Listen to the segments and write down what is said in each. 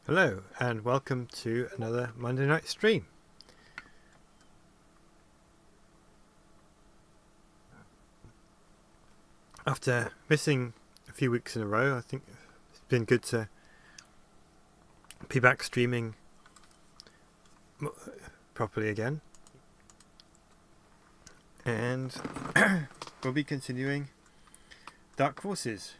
Hello and welcome to another Monday night stream. After missing a few weeks in a row, I think it's been good to be back streaming properly again. And we'll be continuing Dark Forces.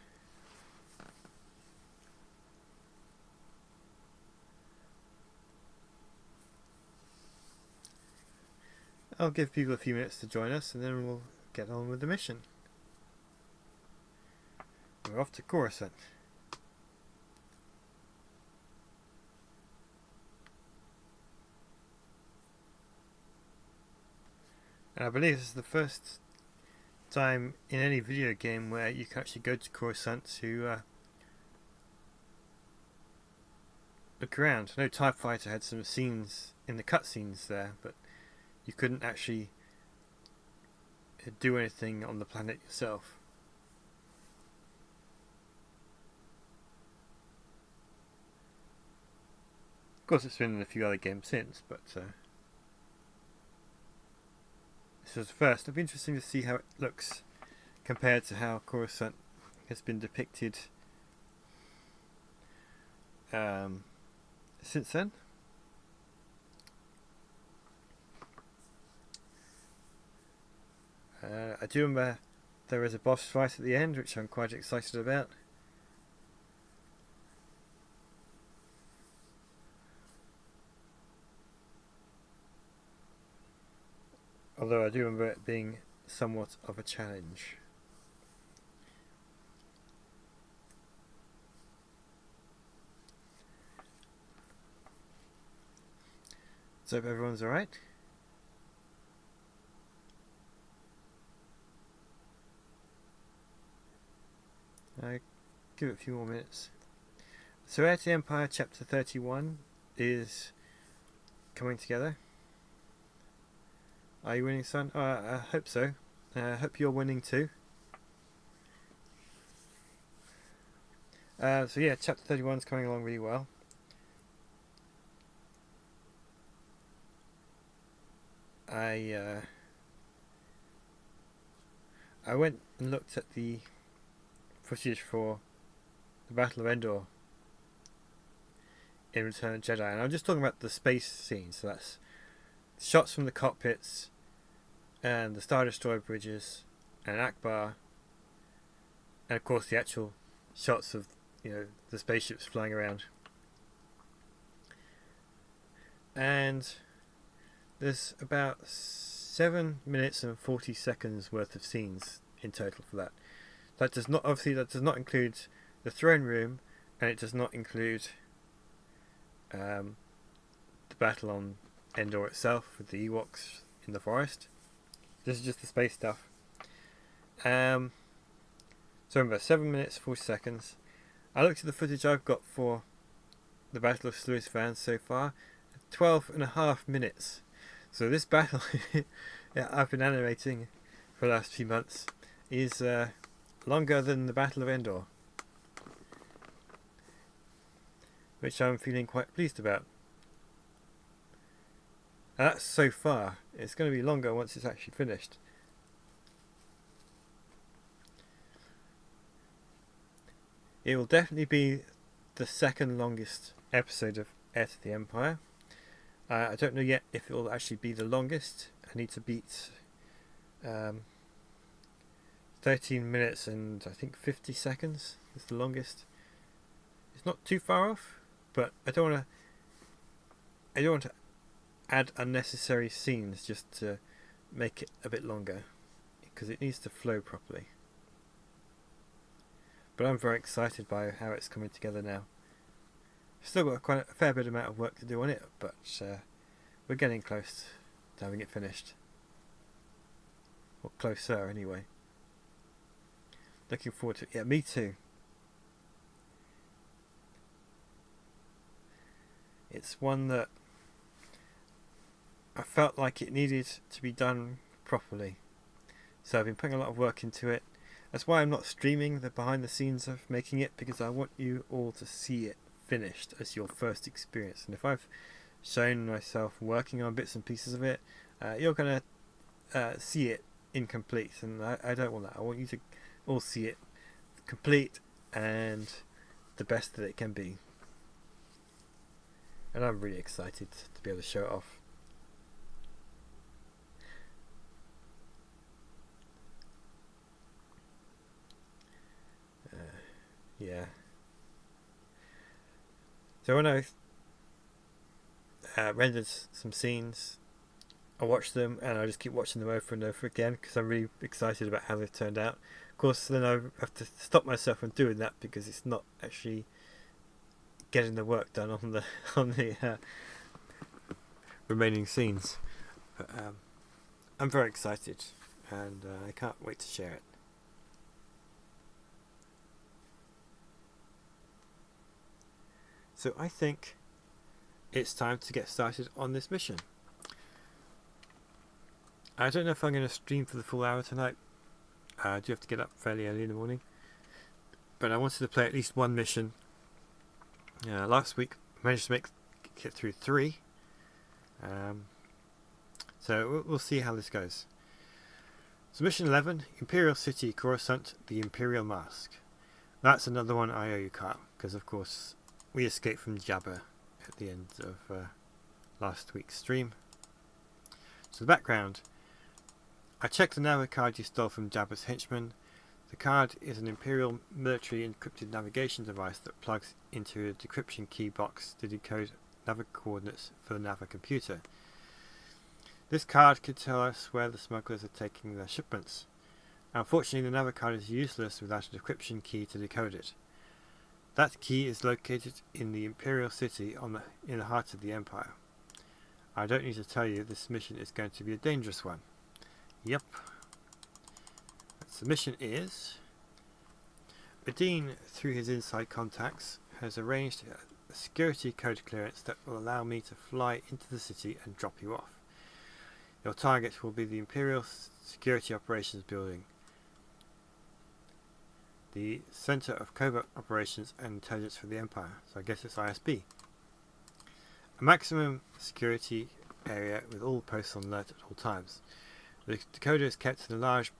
I'll give people a few minutes to join us and then we'll get on with the mission. We're off to Coruscant. And I believe this is the first time in any video game where you can actually go to Coruscant to look around. I know TIE Fighter had some scenes in the cutscenes there, but you couldn't actually do anything on the planet yourself. Of course, it's been in a few other games since, but this was the first. It'll be interesting to see how it looks compared to how Coruscant has been depicted since then. I do remember there was a boss fight at the end, which I'm quite excited about. Although I do remember it being somewhat of a challenge. So hope everyone's alright. Give it a few more minutes. So Heir to the Empire Chapter 31 is coming together. Are you winning, son? I hope so. I hope you're winning too. So yeah, Chapter 31 is coming along really well. I went and looked at the footage for the Battle of Endor in Return of the Jedi, and I'm just talking about the space scenes. So that's shots from the cockpits and the Star Destroyer bridges and Akbar, and of course the actual shots of the spaceships flying around. And there's about 7 minutes and 40 seconds worth of scenes in total for that. That does not include the throne room, and it does not include the battle on Endor itself with the Ewoks in the forest. This is just the space stuff. So remember, 7 minutes 40 seconds. I looked at the footage I've got for the Battle of Sluis Van so far, 12.5 minutes. So this battle I've been animating for the last few months is longer than the Battle of Endor, which I'm feeling quite pleased about. And that's so far. It's going to be longer once it's actually finished. It will definitely be the second longest episode of Heir to the Empire. I don't know yet if it will actually be the longest. I need to beat 13 minutes and I think 50 seconds is the longest. It's not too far off, but I don't want to add unnecessary scenes just to make it a bit longer, because it needs to flow properly. But I'm very excited by how it's coming together now. Still got quite a fair bit amount of work to do on it, but we're getting close to having it finished. Or closer anyway. Looking forward to it. Yeah, me too. It's one that I felt like it needed to be done properly. So I've been putting a lot of work into it. That's why I'm not streaming the behind the scenes of making it, because I want you all to see it finished as your first experience. And if I've shown myself working on bits and pieces of it, you're going to see it incomplete, and I don't want that. I want you to all see it complete and the best that it can be. And I'm really excited to be able to show it off. Yeah. So when I rendered some scenes, I watched them and I just keep watching them over and over again because I'm really excited about how they've turned out. Of course, then I have to stop myself from doing that because it's not actually getting the work done on the remaining scenes. But I'm very excited and I can't wait to share it. So I think it's time to get started on this mission. I don't know if I'm going to stream for the full hour tonight. I do have to get up fairly early in the morning. But I wanted to play at least one mission. Last week I managed to get through 3. So we'll see how this goes. So mission 11, Imperial City, Coruscant, the Imperial Mask. That's another one I owe you, Carl, because of course we escaped from Jabba at the end of last week's stream. So the background. I checked the nav card you stole from Jabba's henchman. The card is an Imperial military encrypted navigation device that plugs into a decryption key box to decode nav coordinates for the nav computer. This card could tell us where the smugglers are taking their shipments. Unfortunately, the nav card is useless without a decryption key to decode it. That key is located in the Imperial City in the heart of the Empire. I don't need to tell you this mission is going to be a dangerous one. Yep. The mission is... Badine, through his inside contacts, has arranged a security code clearance that will allow me to fly into the city and drop you off. Your target will be the Imperial Security Operations Building, the Center of Covert Operations and Intelligence for the Empire, so I guess it's ISB. A maximum security area with all posts on alert at all times. The decoder is kept in a large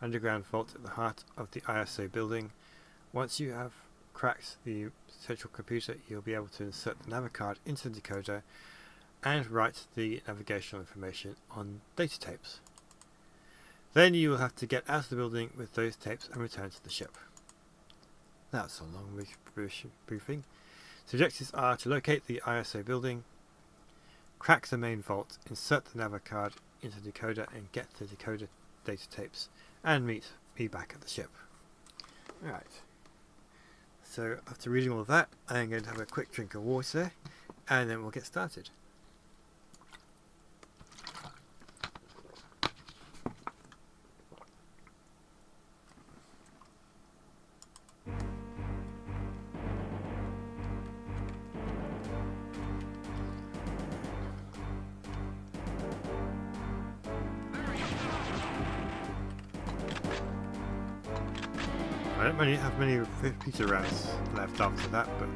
underground vault at the heart of the ISO building. Once you have cracked the central computer, you'll be able to insert the nav card into the decoder and write the navigational information on data tapes. Then you will have to get out of the building with those tapes and return to the ship. That's a long briefing. The objectives are to locate the ISO building, crack the main vault, insert the nav card into the decoder and get the decoder data tapes, and meet me back at the ship. Right. So after reading all of that, I'm going to have a quick drink of water and then we'll get started. I don't really have many pizza rounds left after that, but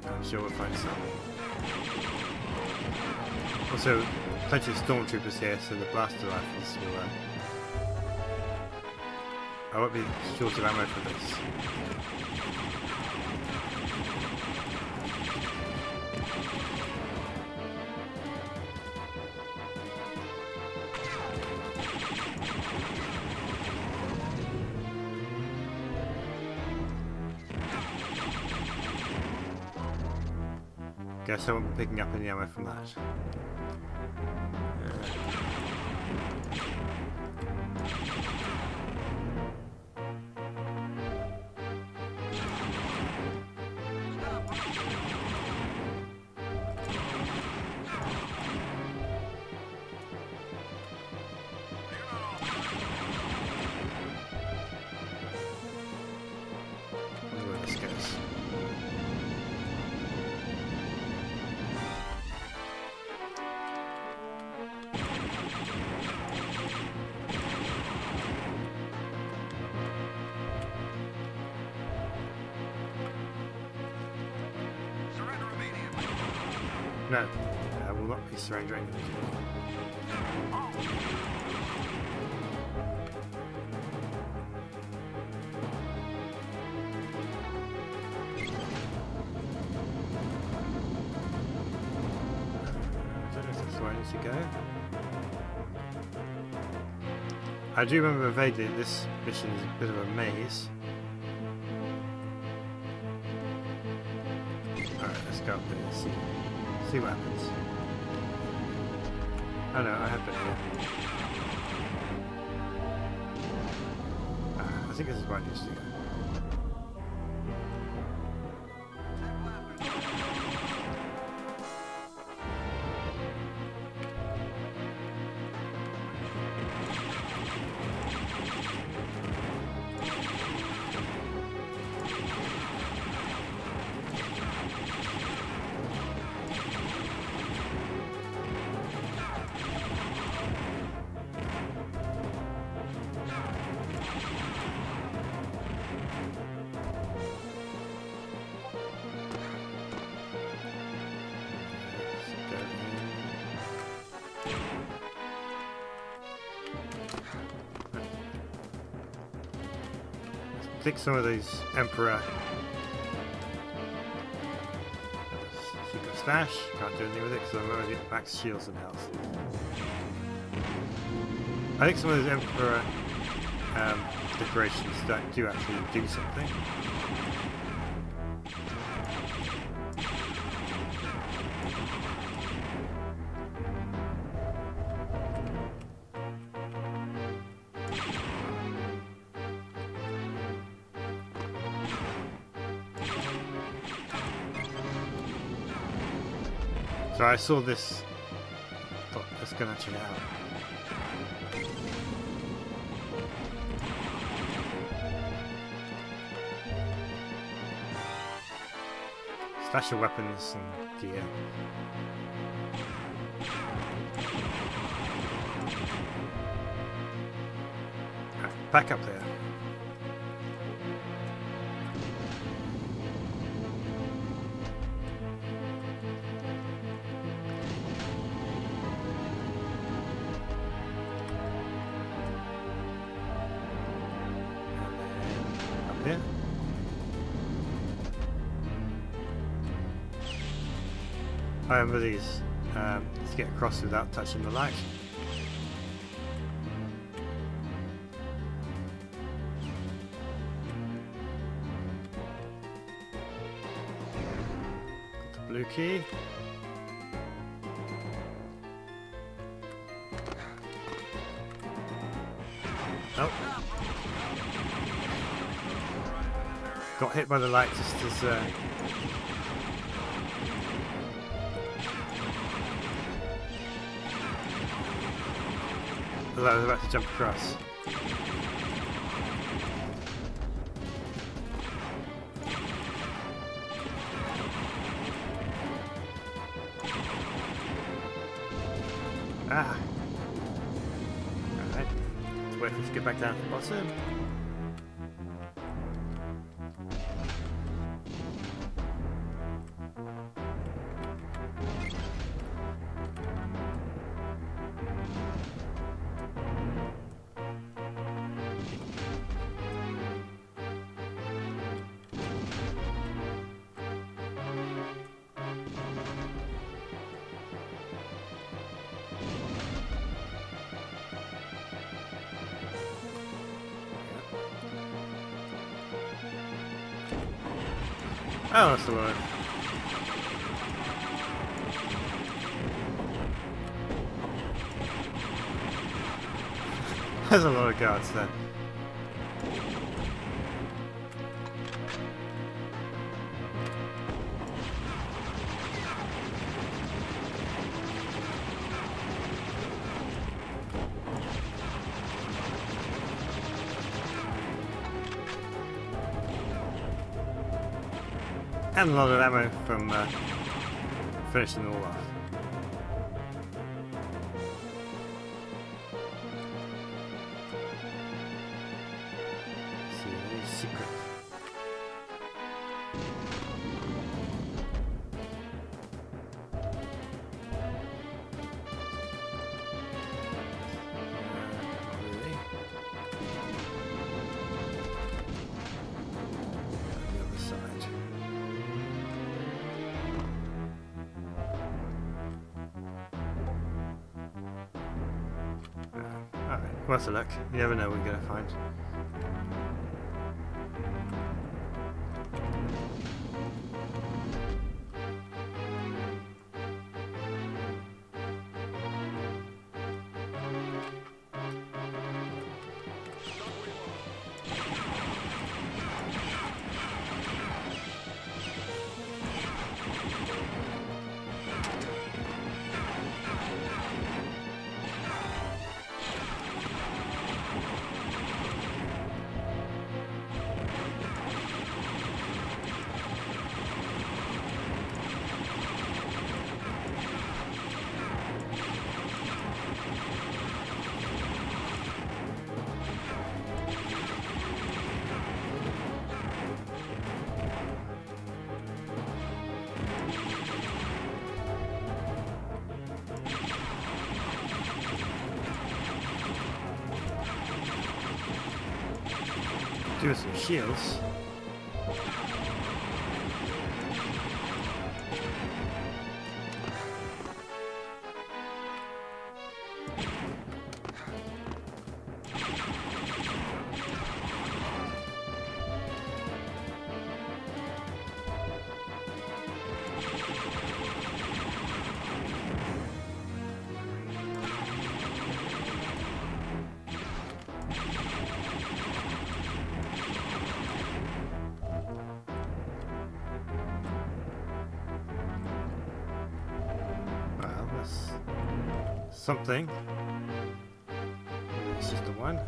I'm sure we'll find some. Also, plenty of stormtroopers here, so the blaster rifles will... I won't be short of ammo for this. Guess I won't be picking up any ammo from that. Where this goes. No, I will not be surrendering. To go. I do remember vaguely this mission is a bit of a maze. Alright, let's go up there and see what happens. Oh no, I have been here. I think this is where I used to go. I think some of these Emperor secret stash, can't do anything with it because I'm already at max shields and health. I think some of those Emperor decorations do actually do something. So I saw this. Thought, let's go and check it out. Stash of weapons and gear. Right, back up there. Yeah. I remember these to get across without touching the light. Got the blue key. Oh. Got hit by the light just as I was about to jump across. Ah! Alright. Wait for it to get back down to the bottom. Oh, that's the one. There's a lot of guards there. And a lot of ammo from finishing them all off. Let's see, any secret. Worth a look. You never know what you're going to find. Do some shields. Something. It's just the one.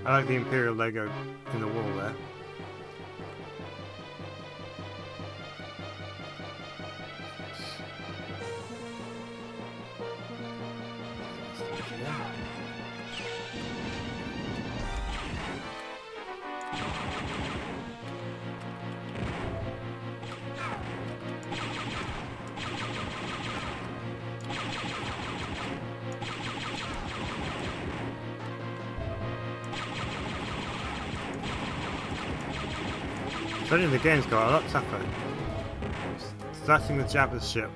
I like the Imperial logo in the wall there. Suddenly the game's got a lot tougher. Starting with Jabba's ship.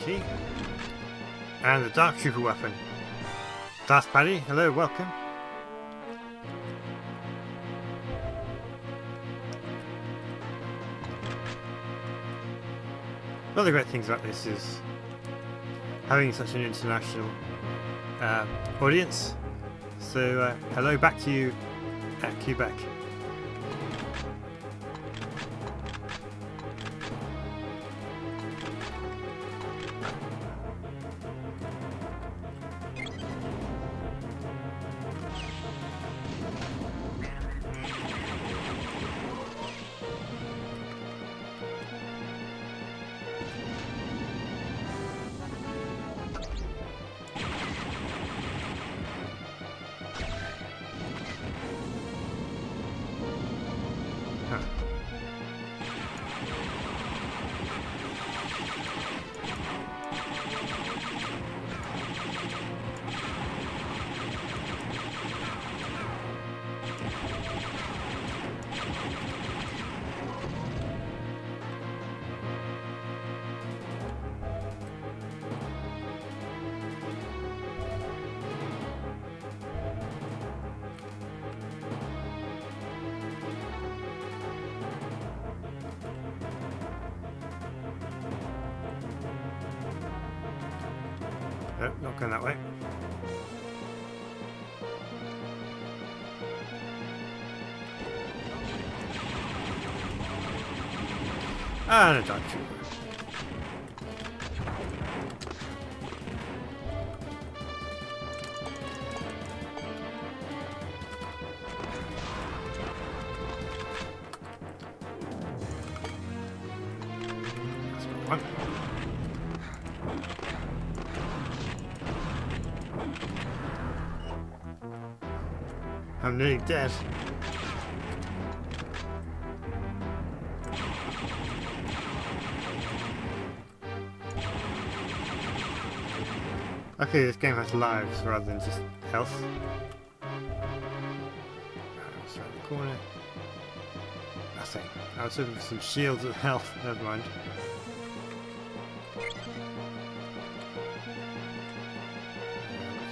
Key. And the Dark Trooper weapon. Darth Paddy, hello, welcome. One of the great things about this is having such an international audience. So, hello back to you at Quebec. Nope, not going that way. And a dark trooper. That's one. I'm nearly dead. Okay, this game has lives rather than just health. Let's around the corner. Nothing. I was looking for some shields of health. Never mind. What's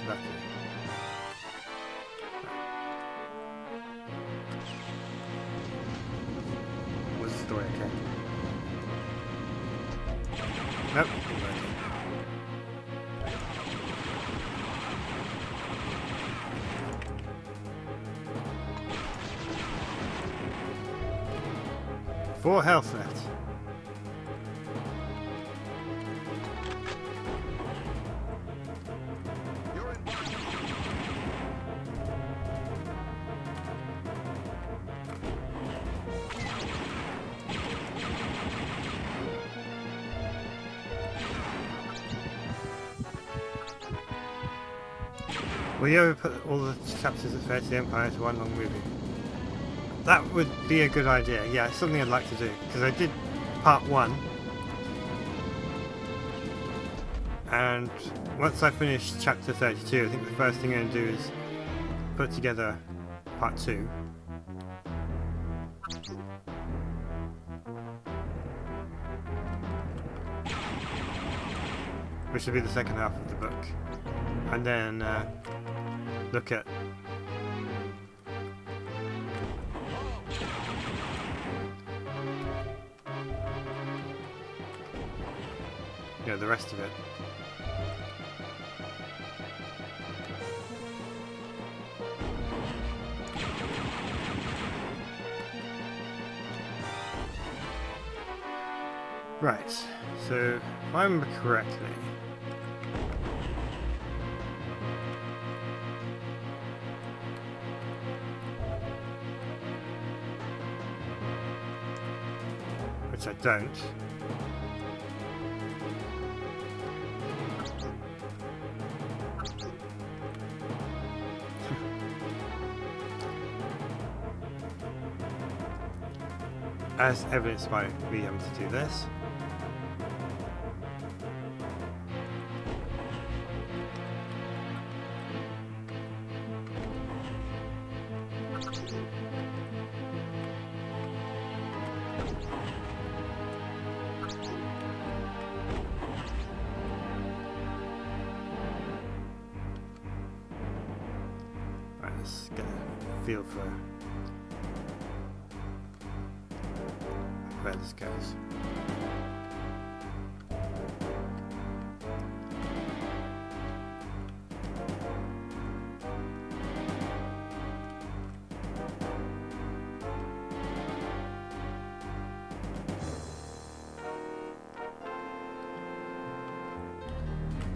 that do? What's the story? Okay. Nope. Four health left. Will you ever put all the chapters of Fair to the Empire into one long movie? That would be a good idea. Yeah, it's something I'd like to do. Because I did part 1. And once I finish chapter 32, I think the first thing I'm going to do is put together part 2. Which will be the second half of the book. And then look at the rest of it. Right, so if I remember correctly, which I don't. As evidenced by me having to do this. Right, let's get a feel for where this goes.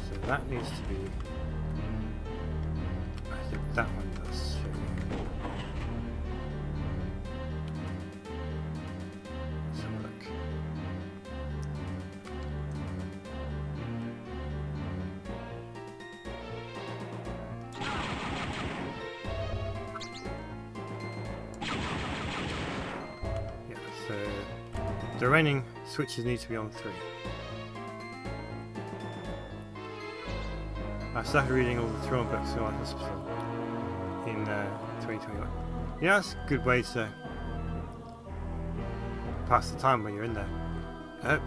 So that needs to be, I think that one does. So the remaining switches need to be on 3. I started reading all the Throne books in my hospital in 2021. You know, that's a good way to pass the time when you're in there. I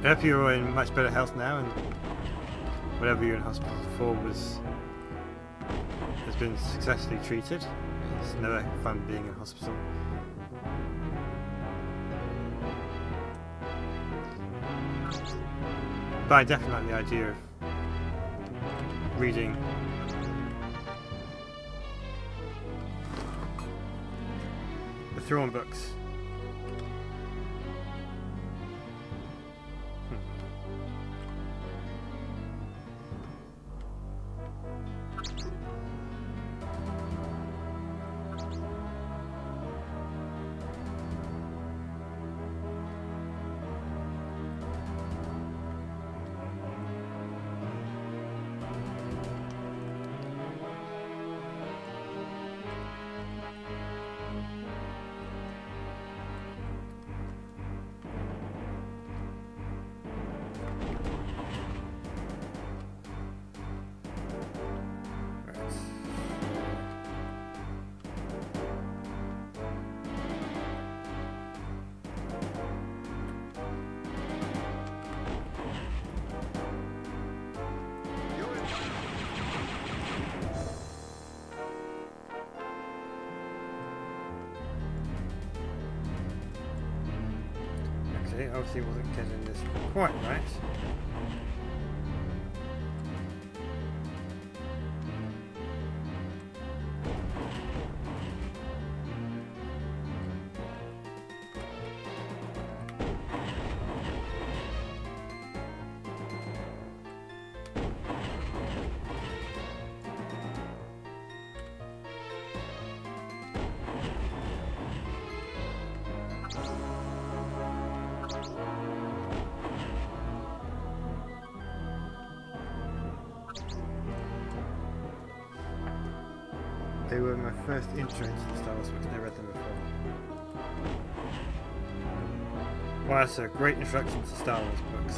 hope you're in much better health now, and whatever you're in hospital for has been successfully treated. It's never fun being in hospital. But I definitely like the idea of reading the Thrawn books. Obviously wasn't getting this quite right. They were my first intro into the Star Wars books, never read them before. Wow, that's a great introduction to Star Wars books.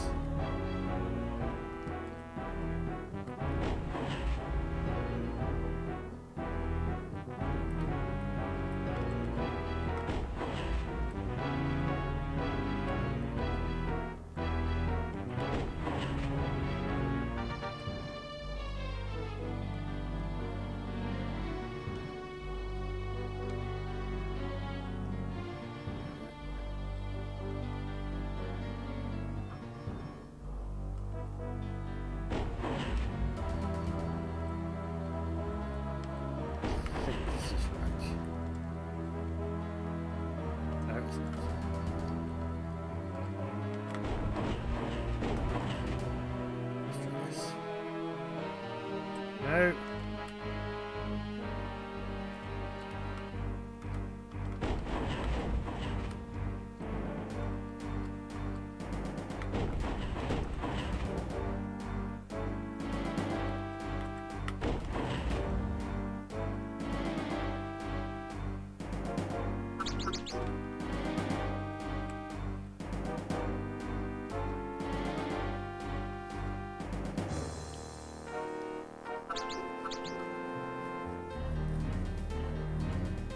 No.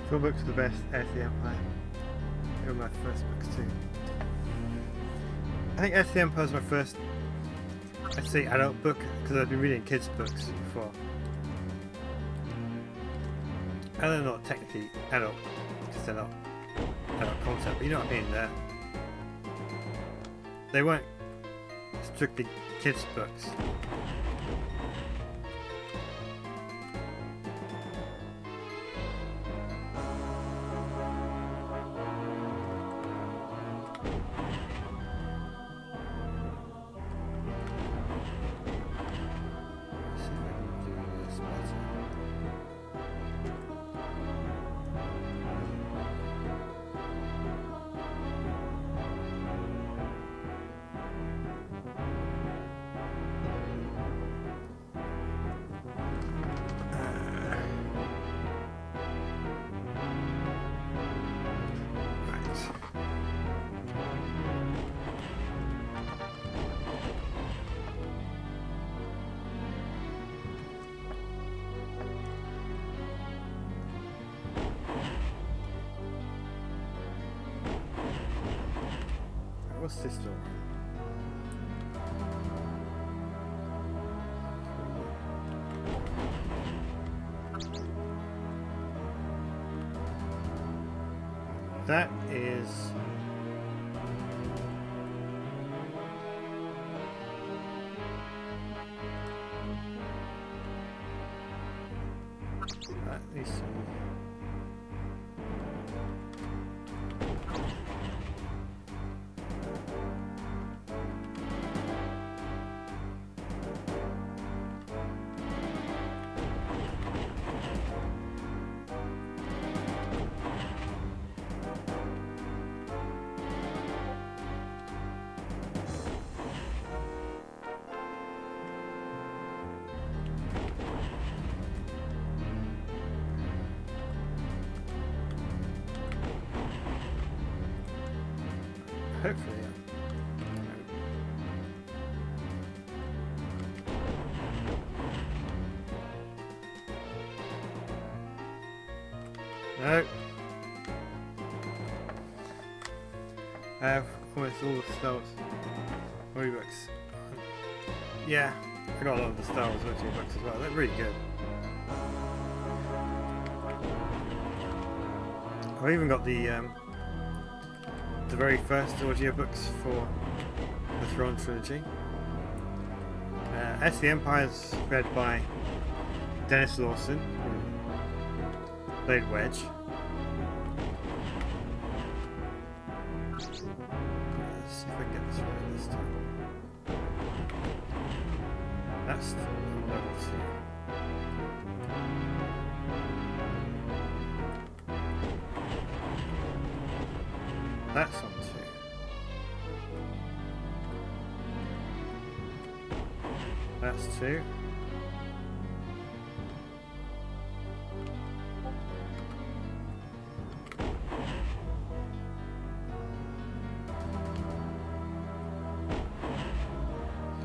Four books are the best. Heir to the Empire. They were my first books too. I think Heir to the Empire was my first, I'd say, adult book, because I've been reading kids' books before. And they're not technically adult, because they're not adult content, but you know what I mean there. They weren't strictly kids' books. What's this door? That is At least. Hopefully, no. I have almost all the Star Wars movie books. Yeah, I got a lot of the Star Wars movie books as well. They're really good. I've even got the very first audiobooks for the Throne trilogy. S the Empire is read by Dennis Lawson, who played Wedge. Let's see if I can get this right this time. That's level 2. That's on 2. That's 2.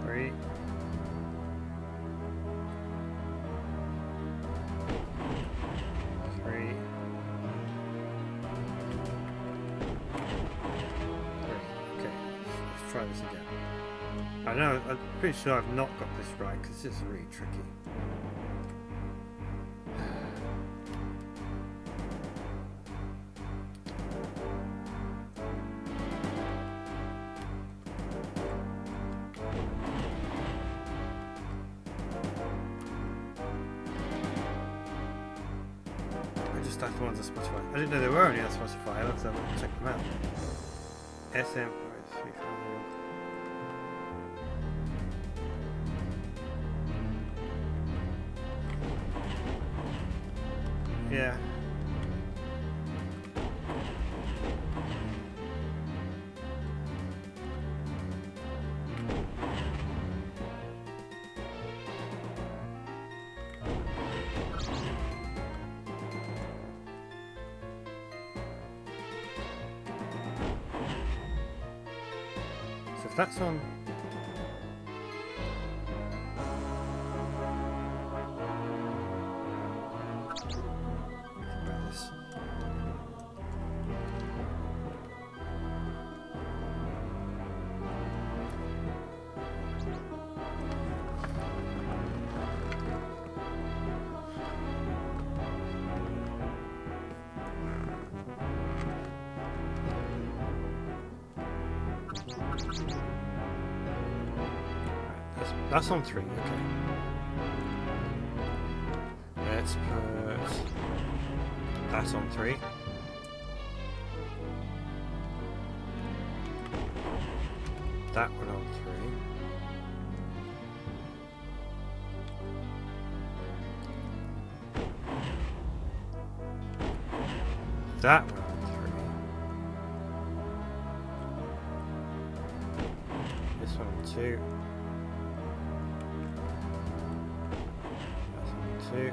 Three. Three. Okay, let's try this again. I know, I'm pretty sure I've not got this right because it's really tricky. I just typed the ones on Spotify. I didn't know they were only on Spotify. I'll have to check them out. SM. Yeah. So if that's on. That's on 3, okay. Let's put that's on 3. That one on 3. That one on 3. This one on 2. 2.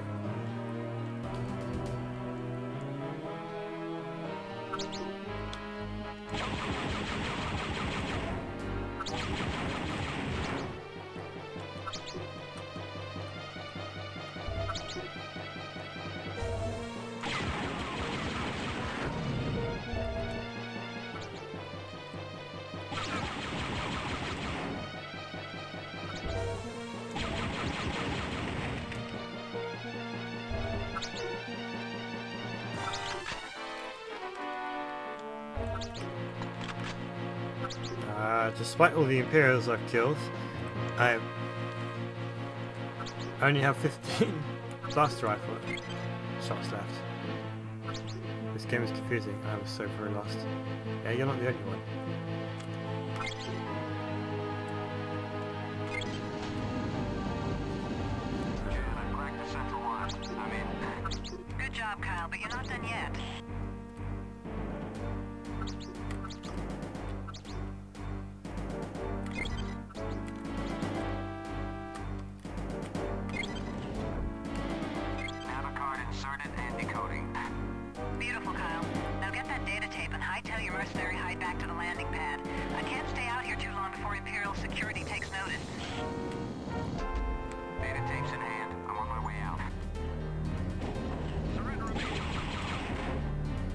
Despite all the Imperials I've killed, I only have 15 blaster rifle. shots left. This game is confusing. I'm so very lost. Yeah, you're not the only one. I cracked the central one. I'm in. Good job, Kyle, but you're not done yet. Inserted and decoding. Beautiful, Kyle. Now get that data tape and hightail your mercenary hide back to the landing pad. I can't stay out here too long before Imperial security takes notice. Data tape's in hand. I'm on my way out.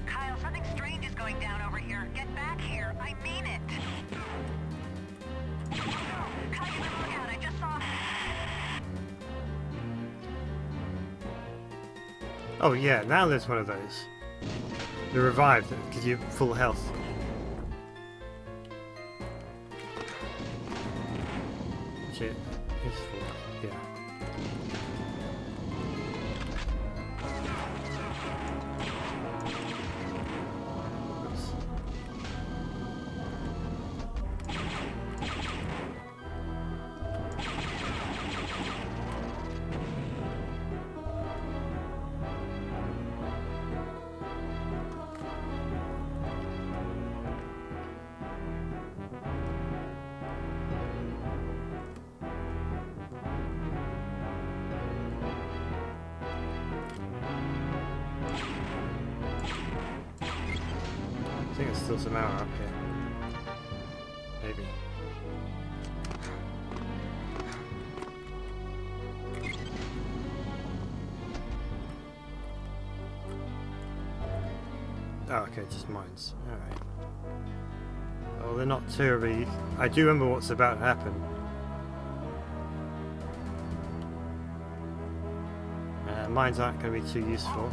Kyle, something strange is going down over here. Get back here. I mean it. Kyle, you better look out. I just saw... Oh yeah, now there's one of those. The revived, that gives you full health. Shit, it's full, yeah. Oops. I think there's still some arrow up here. Maybe. Oh, okay, just mines. Alright. Oh, they're not terribly... I do remember what's about to happen. Mines aren't going to be too useful.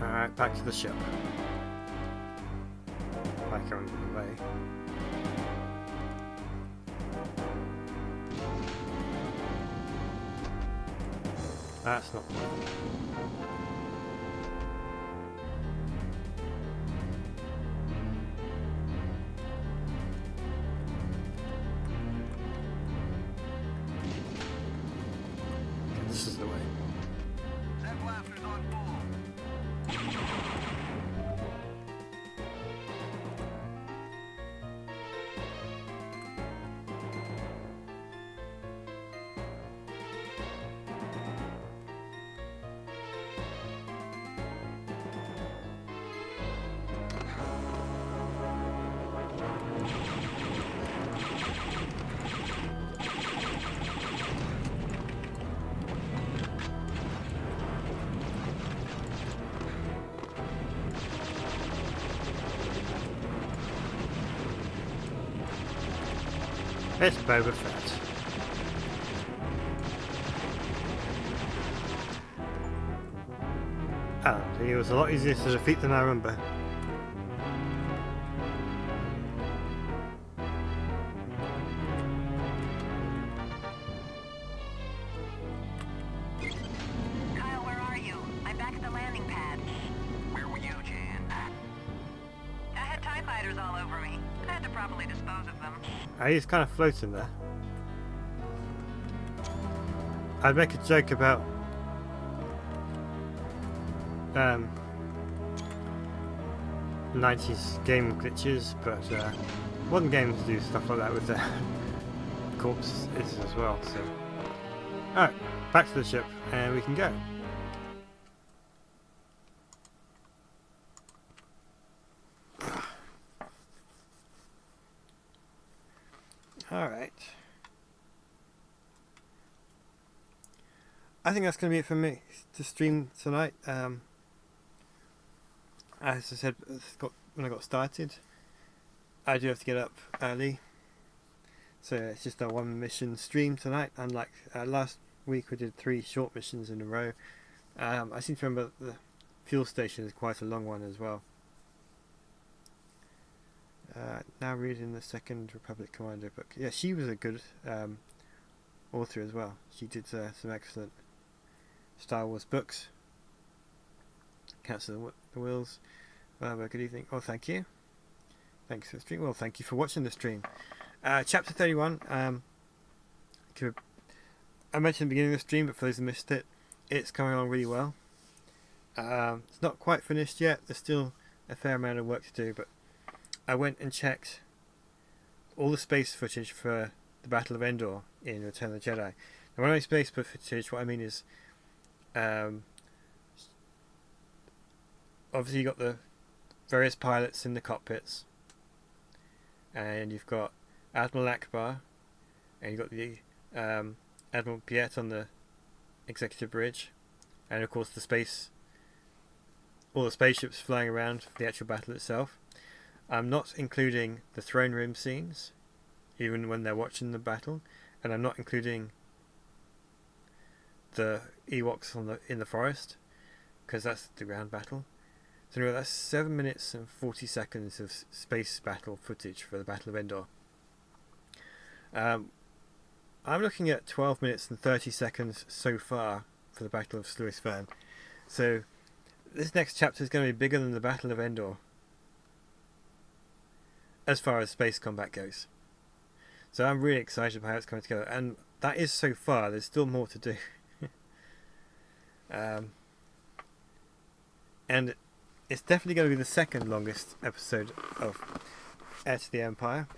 Alright, back to the ship. Back on the way. That's not one. Okay, this is the way. That blaster's on full. It's Boba Fett. And he was a lot easier to defeat than I remember. Kyle, where are you? I'm back at the landing pad. Where were you, Jan? I had TIE fighters all over me. I had to properly dispose of them. He's kind of floating there. I'd make a joke about 90s game glitches, but modern games do stuff like that with their corpses as well. So, alright, back to the ship, and we can go. Alright. I think that's going to be it for me to stream tonight. As I said when I got started, I do have to get up early So it's just a one mission stream tonight. Unlike last week, we did 3 short missions in a row. I seem to remember the fuel station is quite a long one as well. Now reading the Second Republic Commander book. Yeah, she was a good author as well. She did some excellent Star Wars books. Council of the Wills. Good evening. Oh, thank you. Thanks for the stream. Well, thank you for watching the stream. Chapter 31. I mentioned at the beginning of the stream, but for those who missed it, it's coming along really well. It's not quite finished yet. There's still a fair amount of work to do, but I went and checked all the space footage for the Battle of Endor in Return of the Jedi. Now, when I say space footage, what I mean is, obviously you got the various pilots in the cockpits, and you've got Admiral Akbar, and you've got the Admiral Piet on the executive bridge, and of course all the spaceships flying around for the actual battle itself. I'm not including the throne room scenes, even when they're watching the battle, and I'm not including the Ewoks in the forest, because that's the ground battle. So anyway, that's 7 minutes and 40 seconds of space battle footage for the Battle of Endor. I'm looking at 12 minutes and 30 seconds so far for the Battle of Sluis Fern. So this next chapter is going to be bigger than the Battle of Endor, as far as space combat goes. So I'm really excited about how it's coming together, and that is so far. There's still more to do. And it's definitely going to be the second longest episode of Heir to the Empire.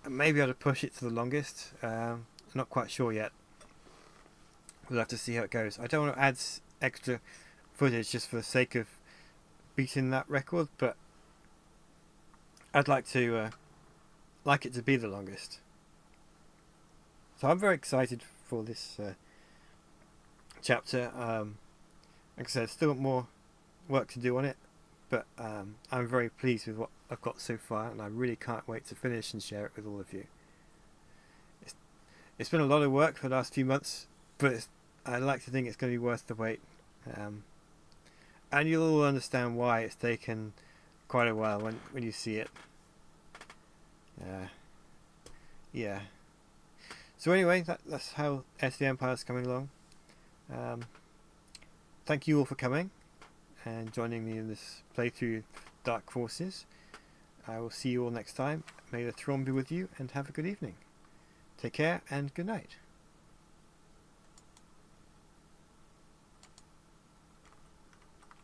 Maybe I'll push it to the longest. I'm not quite sure yet. We'll have to see how it goes. I don't want to add extra footage just for the sake of beating that record, but I'd like it to be the longest. So I'm very excited for this chapter. Like I said, still more work to do on it, but I'm very pleased with what I've got so far, and I really can't wait to finish and share it with all of you. It's been a lot of work for the last few months, but I like to think it's going to be worth the wait, and you'll all understand why it's taken quite a while when you see it. Yeah. So anyway, that's how Heir to the Empire is coming along. Thank you all for coming and joining me in this playthrough Dark Forces. I will see you all next time. May the throne be with you, and have a good evening. Take care and good night.